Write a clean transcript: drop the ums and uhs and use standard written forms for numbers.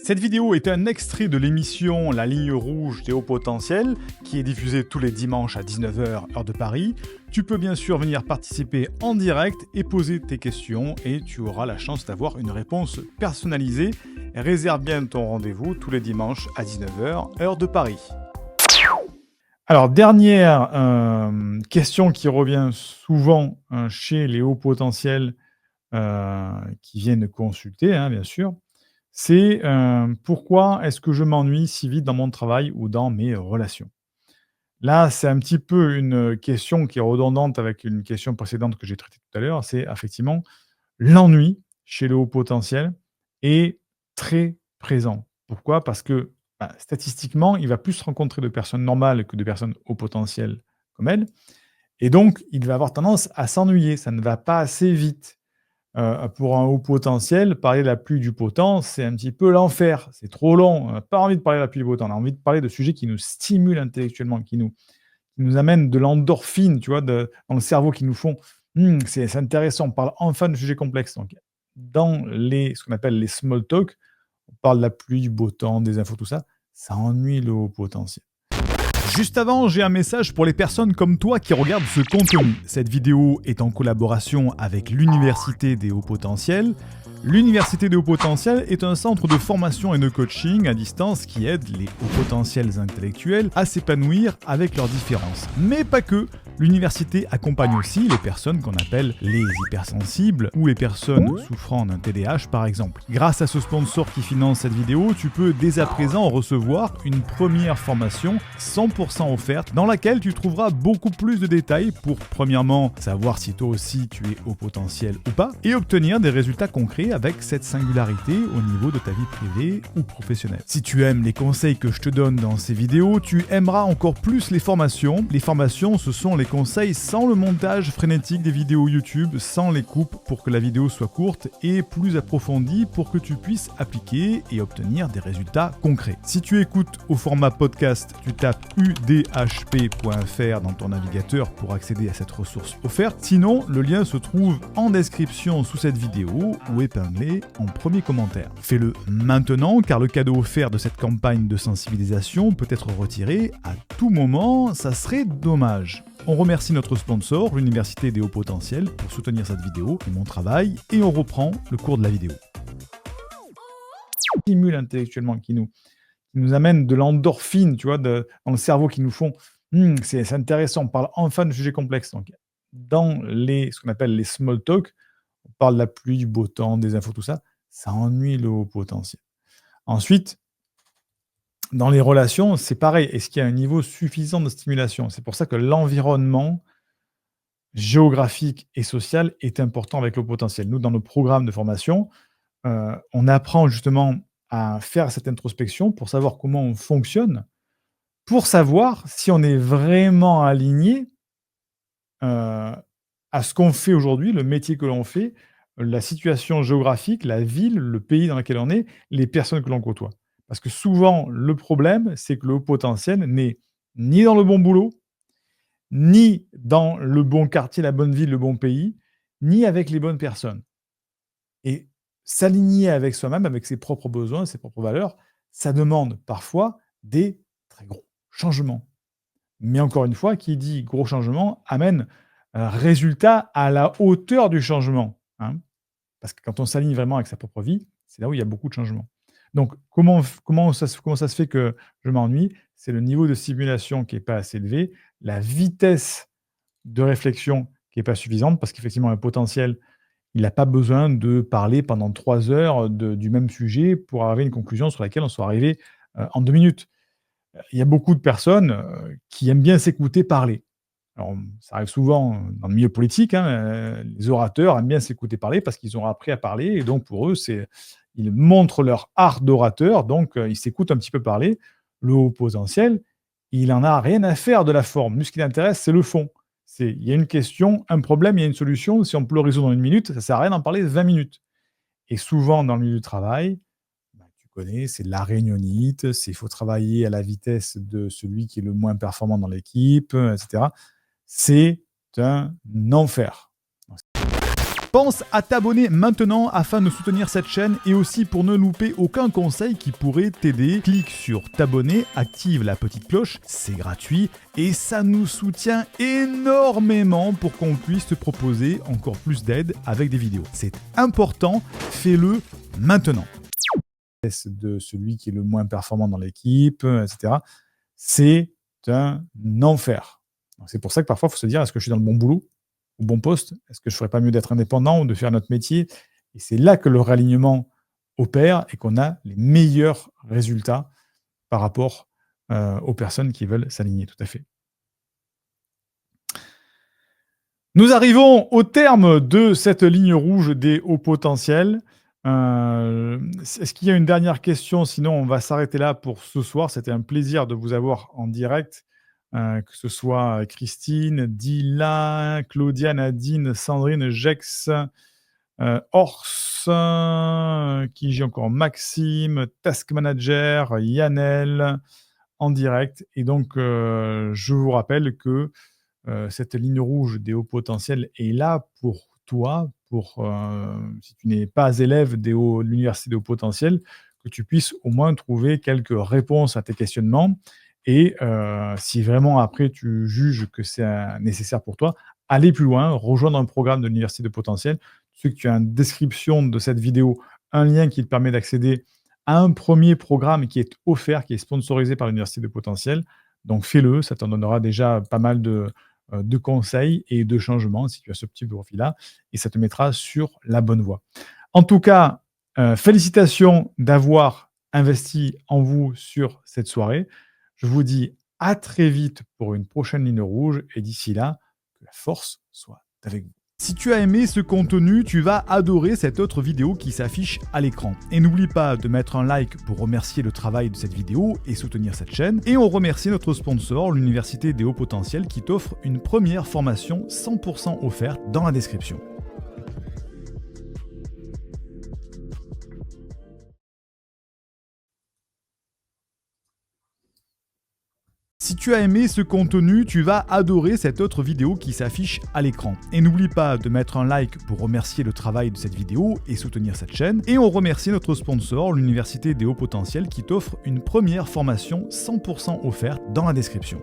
Cette vidéo est un extrait de l'émission La ligne rouge des hauts potentiels, qui est diffusée tous les dimanches à 19h heure de Paris. Tu peux bien sûr venir participer en direct et poser tes questions et tu auras la chance d'avoir une réponse personnalisée. Réserve bien ton rendez-vous tous les dimanches à 19h heure de Paris. Alors, dernière question qui revient souvent chez les hauts potentiels qui viennent consulter, bien sûr. C'est pourquoi est-ce que je m'ennuie si vite dans mon travail ou dans mes relations? Là, c'est un petit peu une question qui est redondante avec une question précédente que j'ai traitée tout à l'heure. C'est effectivement l'ennui chez le haut potentiel est très présent. Pourquoi? Parce que statistiquement, il va plus rencontrer de personnes normales que de personnes haut potentiel comme elle. Et donc, il va avoir tendance à s'ennuyer. Ça ne va pas assez vite. Pour un haut potentiel, parler de la pluie du potent, c'est un petit peu l'enfer. C'est trop long. On n'a pas envie de parler de la pluie du potent. On a envie de parler de sujets qui nous stimulent intellectuellement, qui nous amènent de l'endorphine, tu vois, dans le cerveau, qui nous font c'est intéressant. On parle enfin de sujets complexes. Donc, dans ce qu'on appelle les small talk, on parle de la pluie, du beau temps, des infos, tout ça. Ça ennuie le haut potentiel. Juste avant, j'ai un message pour les personnes comme toi qui regardent ce contenu. Cette vidéo est en collaboration avec l'Université des hauts potentiels. L'Université des hauts potentiels est un centre de formation et de coaching à distance qui aide les hauts potentiels intellectuels à s'épanouir avec leurs différences. Mais pas que. L'université accompagne aussi les personnes qu'on appelle les hypersensibles ou les personnes souffrant d'un TDAH par exemple. Grâce à ce sponsor qui finance cette vidéo, tu peux dès à présent recevoir une première formation 100% offerte dans laquelle tu trouveras beaucoup plus de détails pour premièrement savoir si toi aussi tu es haut potentiel ou pas et obtenir des résultats concrets avec cette singularité au niveau de ta vie privée ou professionnelle. Si tu aimes les conseils que je te donne dans ces vidéos, tu aimeras encore plus les formations. Les formations, ce sont les conseils sans le montage frénétique des vidéos YouTube, sans les coupes pour que la vidéo soit courte et plus approfondie pour que tu puisses appliquer et obtenir des résultats concrets. Si tu écoutes au format podcast, tu tapes udhp.fr dans ton navigateur pour accéder à cette ressource offerte. Sinon, le lien se trouve en description sous cette vidéo ou épinglé en premier commentaire. Fais-le maintenant car le cadeau offert de cette campagne de sensibilisation peut être retiré à tout moment, ça serait dommage. On remercie notre sponsor, l'Université des hauts potentiels, pour soutenir cette vidéo et mon travail, et on reprend le cours de la vidéo. Stimule intellectuellement, qui nous amène de l'endorphine, tu vois, dans le cerveau, qui nous font c'est intéressant. On parle enfin de sujets complexes. Donc, dans ce qu'on appelle les small talk, on parle de la pluie, du beau temps, des infos, tout ça. Ça ennuie le haut potentiel. Ensuite, dans les relations, c'est pareil. Est-ce qu'il y a un niveau suffisant de stimulation? C'est pour ça que l'environnement géographique et social est important avec le potentiel. Nous, dans nos programmes de formation, on apprend justement à faire cette introspection pour savoir comment on fonctionne, pour savoir si on est vraiment aligné à ce qu'on fait aujourd'hui, le métier que l'on fait, la situation géographique, la ville, le pays dans lequel on est, les personnes que l'on côtoie. Parce que souvent, le problème, c'est que le haut potentiel n'est ni dans le bon boulot, ni dans le bon quartier, la bonne ville, le bon pays, ni avec les bonnes personnes. Et s'aligner avec soi-même, avec ses propres besoins, ses propres valeurs, ça demande parfois des très gros changements. Mais encore une fois, qui dit gros changement amène un résultat à la hauteur du changement, hein. Parce que quand on s'aligne vraiment avec sa propre vie, c'est là où il y a beaucoup de changements. Donc comment ça se fait que je m'ennuie? C'est le niveau de stimulation qui est pas assez élevé, la vitesse de réflexion qui est pas suffisante parce qu'effectivement un potentiel, il a pas besoin de parler pendant 3 heures du même sujet pour arriver à une conclusion sur laquelle on soit arrivé, en 2 minutes. Il y a beaucoup de personnes, qui aiment bien s'écouter parler. Alors, ça arrive souvent dans le milieu politique, les orateurs aiment bien s'écouter parler parce qu'ils ont appris à parler et donc pour eux, ils montrent leur art d'orateur, donc ils s'écoutent un petit peu parler. Le haut potentiel, il en a rien à faire de la forme. Lui, ce qui l'intéresse, c'est le fond. Il y a une question, un problème, il y a une solution. Si on peut le résoudre en 1 minute, ça ne sert à rien d'en parler 20 minutes. Et souvent dans le milieu du travail, tu connais, c'est de la réunionnite, il faut travailler à la vitesse de celui qui est le moins performant dans l'équipe, et cetera. C'est un enfer. Pense à t'abonner maintenant afin de soutenir cette chaîne et aussi pour ne louper aucun conseil qui pourrait t'aider. Clique sur t'abonner, active la petite cloche, c'est gratuit et ça nous soutient énormément pour qu'on puisse te proposer encore plus d'aide avec des vidéos. C'est important, fais-le maintenant. De celui qui est le moins performant dans l'équipe, etc. C'est un enfer. C'est pour ça que parfois il faut se dire, est-ce que je suis dans le bon boulot, au bon poste? Est-ce que je ne ferais pas mieux d'être indépendant ou de faire notre métier? Et c'est là que le réalignement opère et qu'on a les meilleurs résultats par rapport aux personnes qui veulent s'aligner, tout à fait. Nous arrivons au terme de cette ligne rouge des hauts potentiels. Est-ce qu'il y a une dernière question? Sinon, on va s'arrêter là pour ce soir. C'était un plaisir de vous avoir en direct. Que ce soit Christine, Dylan, Claudia, Nadine, Sandrine, Jex, Ors, qui j'ai encore, Maxime, Task Manager, Yannel, en direct. Et donc, je vous rappelle que cette ligne rouge des hauts potentiels est là pour toi, si tu n'es pas élève de l'université des hauts potentiels, que tu puisses au moins trouver quelques réponses à tes questionnements. Et si vraiment après tu juges que c'est nécessaire pour toi, aller plus loin, rejoindre un programme de l'université de potentiel. Tu sais que tu as une description de cette vidéo, un lien qui te permet d'accéder à un premier programme qui est offert, qui est sponsorisé par l'université de potentiel. Donc fais-le, ça t'en donnera déjà pas mal de conseils et de changements si tu as ce petit profil-là, et ça te mettra sur la bonne voie. En tout cas, félicitations d'avoir investi en vous sur cette soirée. Je vous dis à très vite pour une prochaine ligne rouge, et d'ici là, que la force soit avec vous. Si tu as aimé ce contenu, tu vas adorer cette autre vidéo qui s'affiche à l'écran. Et n'oublie pas de mettre un like pour remercier le travail de cette vidéo et soutenir cette chaîne. Et on remercie notre sponsor, l'Université des hauts potentiels, qui t'offre une première formation 100% offerte dans la description. Si tu as aimé ce contenu, tu vas adorer cette autre vidéo qui s'affiche à l'écran. Et n'oublie pas de mettre un like pour remercier le travail de cette vidéo et soutenir cette chaîne. Et on remercie notre sponsor, l'Université des hauts potentiels, qui t'offre une première formation 100% offerte dans la description.